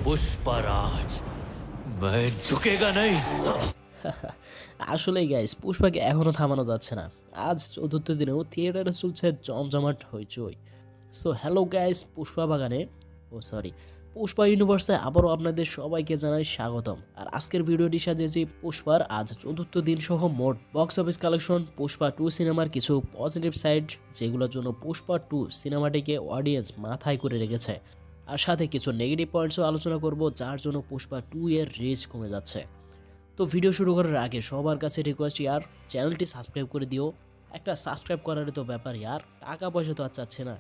पुष्पराज मैं झुकेगा नहीं साला। আসলেই গাইস পুষ্পাকে এখনো থামানো যাচ্ছে না। আজ চতুর্থ দিনেও থিয়েটারে চলছে জমজমাট হইচই। সো হ্যালো গাইস, পুষ্পা বাগানে সরি পুষ্পা ইউনিভার্সে আবারও আপনাদের সবাইকে জানাই স্বাগতম। আর আজকের ভিডিওটি সাজিয়েছি পুষ্পার আজ চতুর্থ দিন সহ মোট বক্স অফিস কালেকশন, পুষ্পা 2 সিনেমার কিছু পজিটিভ সাইড যেগুলোর জন্য পুষ্পা 2 সিনেমাটিকে অডিয়েন্স মাথায় করে রেখেছে, আর সাথে কিছু নেগেটিভ পয়েন্টসও আলোচনা করব যার জন্য পুষ্পা 2 এর রিচ কমে যাচ্ছে। তো ভিডিও শুরু করার আগে সবার কাছে রিকোয়েস্ট ইয়ার, চ্যানেলটি সাবস্ক্রাইব করে দিও। একটা সাবস্ক্রাইব করার তো ব্যাপার ইয়ার, টাকা পয়সা তো আর চাচ্ছে না।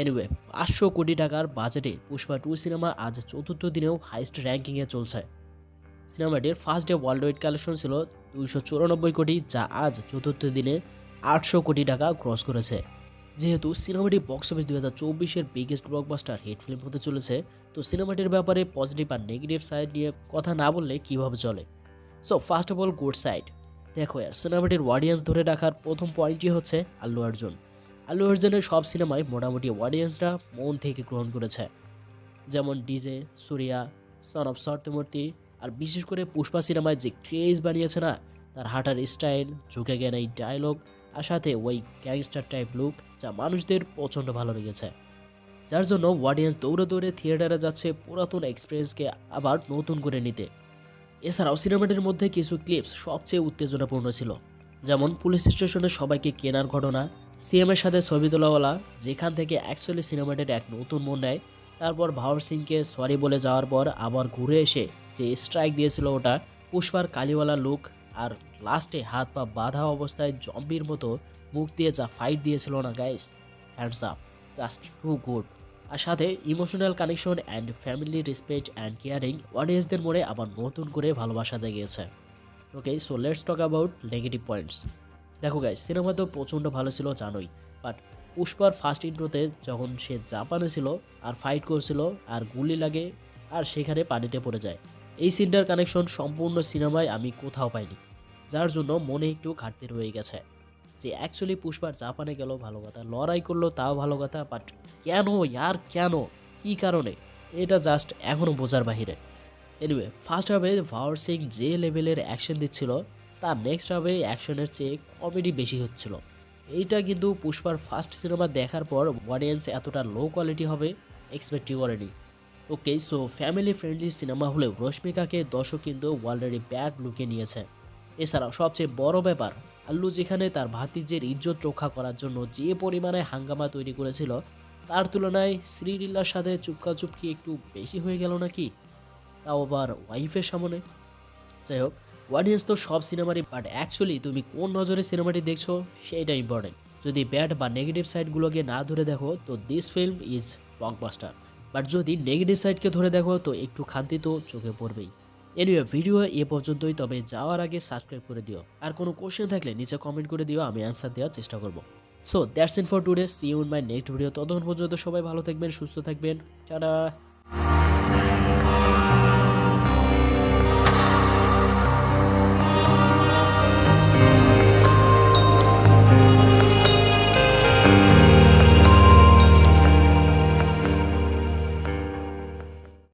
এনিওয়ে, 500 কোটি টাকার বাজেটে পুষ্পা 2 সিনেমা আজ চতুর্থ দিনেও হাইস্ট র্যাঙ্কিংয়ে চলছে। সিনেমাটির first day world wide collection ছিল 294 কোটি, যা আজ চতুর্থ দিনে 800 কোটি টাকা ক্রস করেছে। যেহেতু সিনেমাটি বক্স অফিস 2024-এর বিগেস্ট ব্লকবাস্টার হিট ফিল্ম হতে চলেছে, তো সিনেমাটির ব্যাপারে পজিটিভ আর নেগেটিভ সাইড নিয়ে কথা না বললে কীভাবে চলে। So first of all good side. দেখো ইয়ার, সিনেমাটির অডিয়েন্স ধরে রাখার প্রথম পয়েন্টই হচ্ছে আল্লু অর্জুন। আল্লু অর্জুনের সব সিনেমায় মোটামুটি অডিয়েন্সরা মন থেকে গ্রহণ করেছে, যেমন DJ, Surya, son of Satyamurthy, আর বিশেষ করে পুষ্পা সিনেমায় যে ক্রেজ বানিয়েছে না, তার হাঁটার স্টাইল, ঝুঁকে জ্ঞান এই ডায়লগ, আর সাথে ওই গ্যাংস্টার টাইপ লুক, যা মানুষদের প্রচণ্ড ভালো লেগেছে। যার জন্য অডিয়েন্স দৌড়ে দৌড়ে থিয়েটারে যাচ্ছে পুরাতন এক্সপিরিয়েন্সকে আবার নতুন করে নিতে। এছাড়াও সিনেমাটির মধ্যে কিছু ক্লিপস সবচেয়ে উত্তেজনাপূর্ণ ছিল, যেমন পুলিশ স্টেশনে সবাইকে কেনার ঘটনা, সিএমের সাথে ছবি তোলাওয়ালা, যেখান থেকে অ্যাকচুয়ালি সিনেমাটির এক নতুন মন নেয়। তারপর ভাওয়ার সিংকে সরি বলে যাওয়ার পর আবার ঘুরে এসে যে স্ট্রাইক দিয়েছিল ওটা, পুষ্পার কালিওয়ালা লুক, আর লাস্টে হাত পা বাঁধা অবস্থায় জম্বির মতো মুখ দিয়ে যা ফাইট দিয়েছিল না guys, hands up, just too good. আর সাথে emotional connection and family respect and caring অডিয়েন্সদের মনে আবার নতুন করে ভালোবাসা জাগিয়েছে। Okay, so let's talk about negative points. দেখো গাইস, সিনেমা তো প্রচণ্ড ভালো ছিল জানোই, বাট পুষ্পার ফার্স্ট ইন্ট্রোতে যখন সে জাপানে ছিল আর ফাইট করছিল আর গুলি লাগে আর সেখানে পানিতে পড়ে যায়, এই সিনটার কানেকশন সম্পূর্ণ সিনেমায় আমি কোথাও পাইনি, যার জন্য মনে একটু ঘাটতি রয়ে গেছে। যে অ্যাকচুয়ালি পুষ্পার জাপানে গেল ভালো কথা, লড়াই করলো তাও ভালো কথা, বাট কেন ইয়ার, কেন, কী কারণে, এটা জাস্ট এখনও বোঝার বাহিরে। এনিওয়ে, ফার্স্ট হাফে ভাওয়ার সিং যে লেভেলের অ্যাকশন দিচ্ছিল, তার নেক্সট হাফে অ্যাকশনের চেয়ে কমেডি বেশি হচ্ছিল। এইটা কিন্তু পুষ্পার ফার্স্ট সিনেমা দেখার পর অডিয়েন্স এতটা লো কোয়ালিটি হবে এক্সপেক্টই করেনি। ওকে, সো ফ্যামিলি ফ্রেন্ডলি সিনেমা হলেও রশ্মিকাকে দর্শক কিন্তু অলরেডি ব্যাড লুকে নিয়েছে। এছাড়াও সবচেয়ে বড় ব্যাপার, আল্লু যেখানে তার ভাতিজের ইজ্জত রক্ষা করার জন্য যে পরিমাণে হাঙ্গামা তৈরি করেছিল, তার তুলনায় শ্রীলীলার সাথে চুপকি একটু বেশি হয়ে গেল নাকি, তাও আবার ওয়াইফের সামনে। যাই হোক, অডিয়েন্স তো সব সিনেমারই, বাট অ্যাকচুয়ালি তুমি কোন নজরে সিনেমাটি দেখছো সেইটা ইম্পর্টেন্ট। যদি ব্যাড বা নেগেটিভ সাইডগুলোকে না ধরে দেখো তো this film is blockbuster, but যদি নেগেটিভ সাইডকে ধরে দেখো তো একটু খান্তি তো চোখে পড়বেই। এনিওয়ে, ভিডিও এ পর্যন্তই, তবে যাওয়ার আগে সাবস্ক্রাইব করে দিও, আর কোনো কোশ্চেন থাকলে নিচে কমেন্ট করে দিও, আমি অ্যান্সার দেওয়ার চেষ্টা করব। So that's in for today, see you in my next video. ততক্ষণ পর্যন্ত সবাই ভালো থাকবেন, সুস্থ থাকবেন, টাটা।